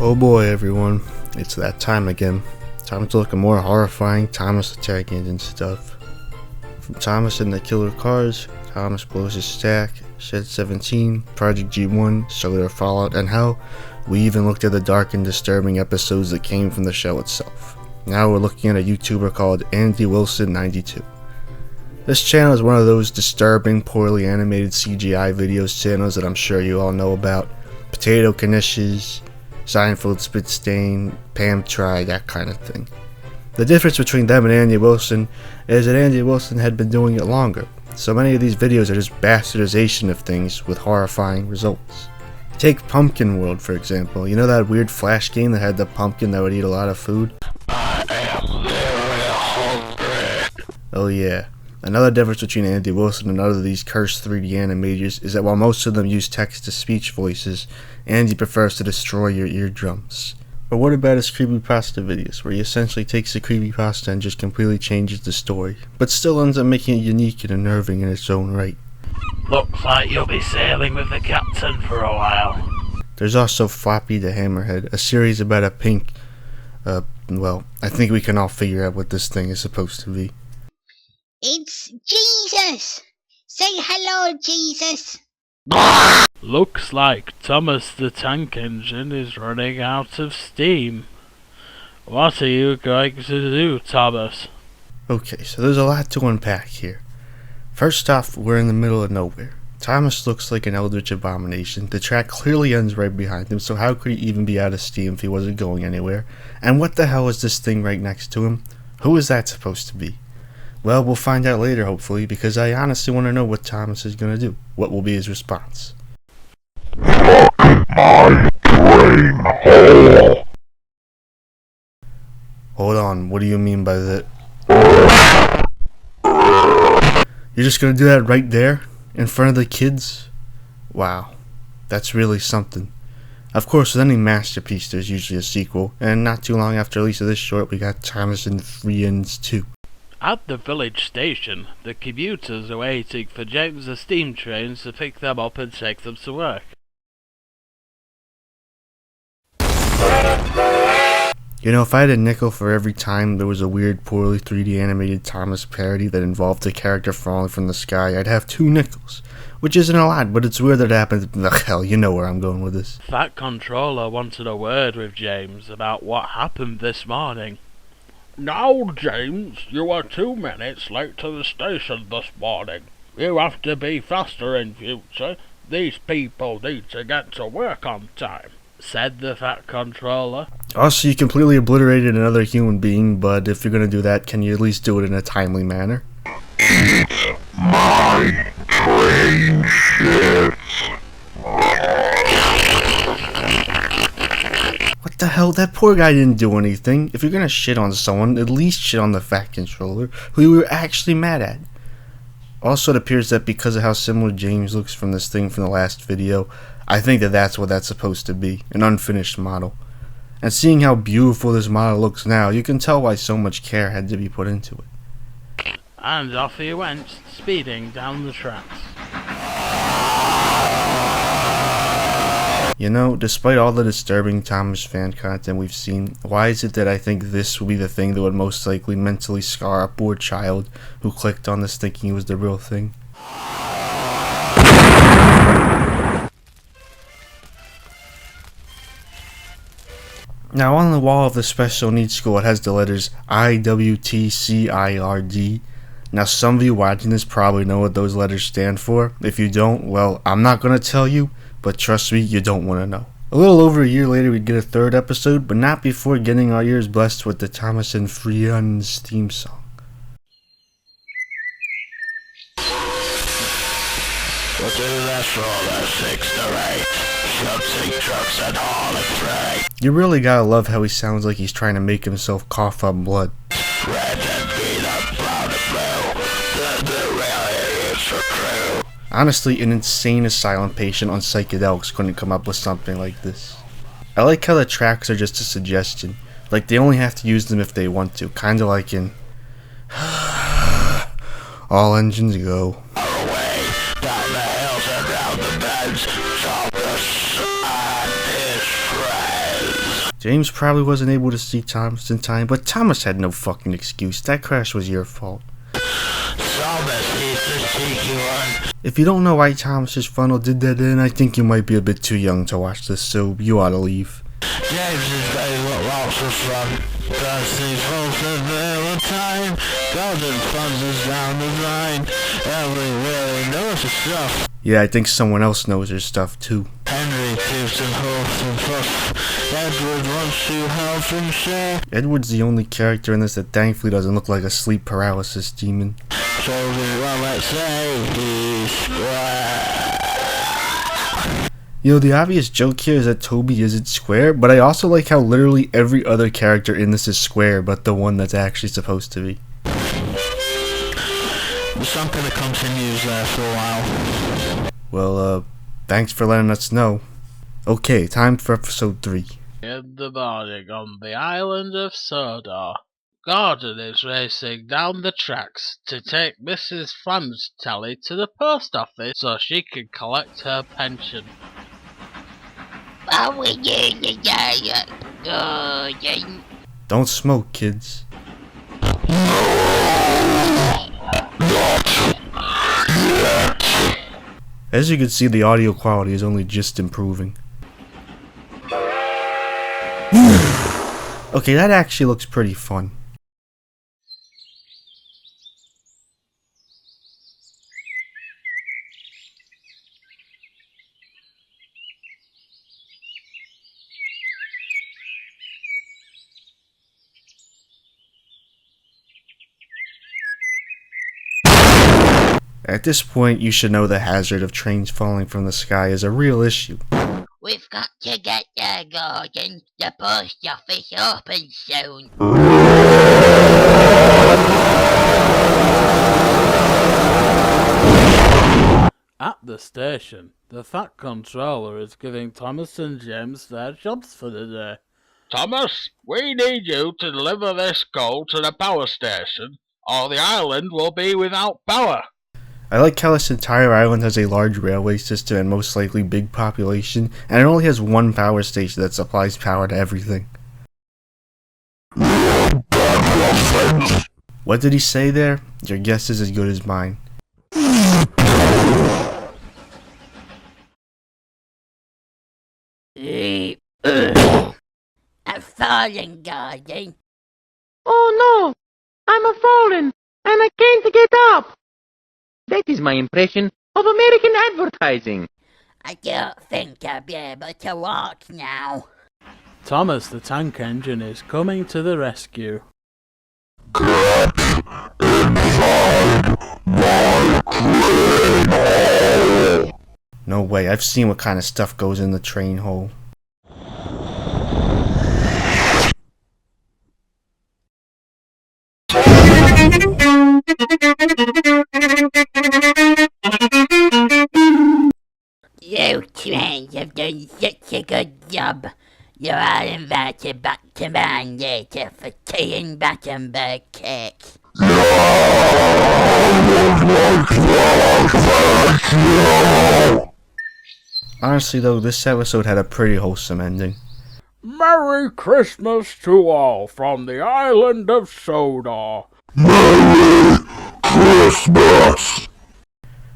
Oh boy, everyone, it's that time again. Time to look at more horrifying Thomas the Tank Engine stuff. From Thomas and the Killer Cars, Thomas Blows His Stack, Shed 17, Project G1, Cellular Fallout, and hell, we even looked at the dark and disturbing episodes that came from the show itself. Now we're looking at a YouTuber called Andywilson92. This channel is one of those disturbing, poorly animated CGI videos channels that I'm sure you all know about. Potato Knishes, Seinfeld Spit Stain, Pam Try, that kind of thing. The difference between them and Andy Wilson is that Andy Wilson had been doing it longer, so many of these videos are just bastardization of things with horrifying results. Take Pumpkin World for example. You know that weird Flash game that had the pumpkin that would eat a lot of food? I am very hungry. Oh yeah. Another difference between Andy Wilson and other of these cursed 3D animators is that while most of them use text-to-speech voices, Andy prefers to destroy your eardrums. Or what about his creepypasta videos, where he essentially takes the creepypasta and just completely changes the story, but still ends up making it unique and unnerving in its own right. Looks like you'll be sailing with the captain for a while. There's also Floppy the Hammerhead, a series about a pink, well, I think we can all figure out what this thing is supposed to be. It's Jesus! Say hello, Jesus! Looks like Thomas the Tank Engine is running out of steam. What are you going to do, Thomas? Okay, so there's a lot to unpack here. First off, we're in the middle of nowhere. Thomas looks like an eldritch abomination. The track clearly ends right behind him, so how could he even be out of steam if he wasn't going anywhere? And what the hell is this thing right next to him? Who is that supposed to be? Well, we'll find out later, hopefully, because I honestly want to know what Thomas is going to do. What will be his response? Suck my brain hole. Hold on, what do you mean by that? You're just going to do that right there? In front of the kids? Wow, that's really something. Of course, with any masterpiece, there's usually a sequel, and not too long after release of this short, we got Thomas and FREINDS 2. At the village station, the commuters are waiting for James's steam trains to pick them up and take them to work. You know, if I had a nickel for every time there was a weird, poorly 3D animated Thomas parody that involved a character falling from the sky, I'd have 2 nickels. Which isn't a lot, but it's weird that it happens. Ugh, hell, you know where I'm going with this. That controller wanted a word with James about what happened this morning. Now, James, you are 2 minutes late to the station this morning. You have to be faster in future. These people need to get to work on time, said the fat controller. Also, you completely obliterated another human being, but if you're gonna do that, can you at least do it in a timely manner? Eat my train shit. What the hell? That poor guy didn't do anything. If you're gonna shit on someone, at least shit on the fat controller, who you were actually mad at. Also, it appears that because of how similar James looks from this thing from the last video, I think that that's what that's supposed to be, an unfinished model. And seeing how beautiful this model looks now, you can tell why so much care had to be put into it. And off he went, speeding down the tracks. You know, despite all the disturbing Thomas fan content we've seen, why is it that I think this will be the thing that would most likely mentally scar a poor child who clicked on this thinking it was the real thing? Now on the wall of the special needs school it has the letters IWTCIRD. Now some of you watching this probably know what those letters stand for. If you don't, well, I'm not going to tell you, but trust me, you don't want to know. A little over a year later we'd get a 3rd episode, but not before getting our ears blessed with the Thomas and FREINDS theme song. We'll do this for the 6 to 8. Shub trucks and haul it freight. You really gotta love how he sounds like he's trying to make himself cough up blood. Red and beat up, brown and blue. The real idiots for crew. Honestly, an insane asylum patient on psychedelics couldn't come up with something like this. I like how the tracks are just a suggestion. Like they only have to use them if they want to. Kinda like in All Engines Go. Away down the hills and round the bends. Thomas and his friends. James probably wasn't able to see Thomas in time, but Thomas had no fucking excuse. That crash was your fault. Thomas, he's the cheeky one. If you don't know why Thomas's funnel did that in, I think you might be a bit too young to watch this, so you ought to leave. James is very lots of fun. Does he fulfill the time? Golden funds is down the line. And we really knows his stuff. Yeah, I think someone else knows her stuff too. Henry keeps and hopes and puff. Edward wants to help and share. Edward's the only character in this that thankfully doesn't look like a sleep paralysis demon. So well, let's say he's square. You know, the obvious joke here is that Toby isn't square, but I also like how literally every other character in this is square, but the one that's actually supposed to be. There's something that continues there for a while. Well, thanks for letting us know. Okay, time for episode 3. In the morning on the island of Sodor, Gordon is racing down the tracks to take Mrs. Flam's tally to the post office so she can collect her pension. What we doing today, Gordon? Don't smoke, kids. As you can see, the audio quality is only just improving. Okay, that actually looks pretty fun. At this point, you should know the hazard of trains falling from the sky is a real issue. We've got to get there, Gordon. The post office opens soon. At the station, the Fat Controller is giving Thomas and James their jobs for the day. Thomas, we need you to deliver this coal to the power station, or the island will be without power. I like how this entire island has a large railway system and most likely big population, and it only has one power station that supplies power to everything. What did he say there? Your guess is as good as mine. A fallen, Gordon. Oh no! I'm a fallen, and I can't get up! That is my impression of American advertising. I don't think I'll be able to walk now. Thomas the Tank Engine is coming to the rescue. No way, I've seen what kind of stuff goes in the train hole. You trains have done such a good job. You're all invited back to mine later for tea and Battenberg cakes. Honestly though, this episode had a pretty wholesome ending. Merry Christmas to all from the island of Sodor.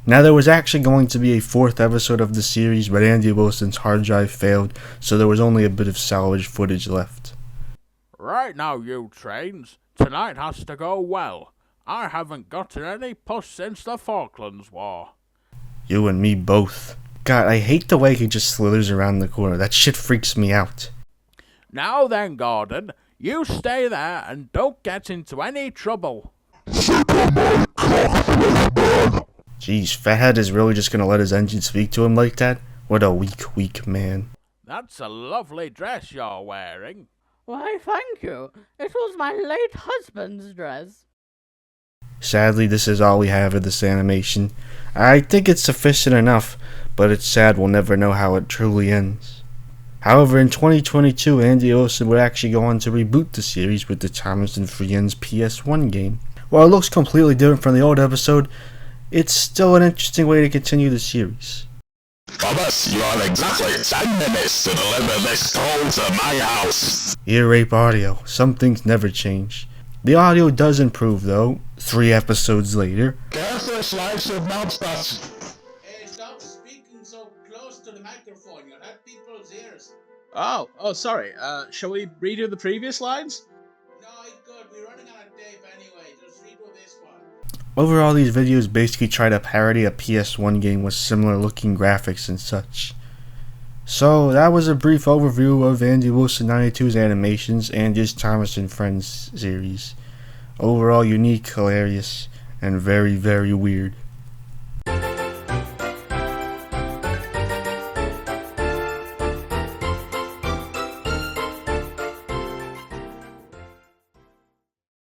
Now there was actually going to be a 4th episode of the series, but Andy Wilson's hard drive failed, so there was only a bit of salvage footage left. Right now, you trains, tonight has to go well. I haven't gotten any puss since the Falklands War. You and me both. God, I hate the way he just slithers around the corner. That shit freaks me out. Now then, Gordon, you stay there and don't get into any trouble. Jeez, Fathead is really just gonna let his engine speak to him like that? What a weak man. That's a lovely dress you're wearing. Why, thank you. It was my late husband's dress. Sadly, this is all we have of this animation. I think it's sufficient enough, but it's sad we'll never know how it truly ends. However, in 2022, Andy Wilson would actually go on to reboot the series with the Thomas and Friends PS1 game. While it looks completely different from the old episode, it's still an interesting way to continue the series. Thomas, you have exactly 10 minutes to deliver this toll to my house. Ear rape audio. Some things never change. The audio does improve though, 3 episodes later. Careful, slice of mouse. Hey, stop speaking so close to the microphone. You'll hurt people's ears. Oh, sorry. Shall we redo the previous lines? No, it's good. We're running out of tape anyway. Just redo this one. Overall, these videos basically try to parody a PS1 game with similar looking graphics and such. So, that was a brief overview of Andywilson92's animations and his Thomas and Friends series. Overall unique, hilarious, and very, very weird.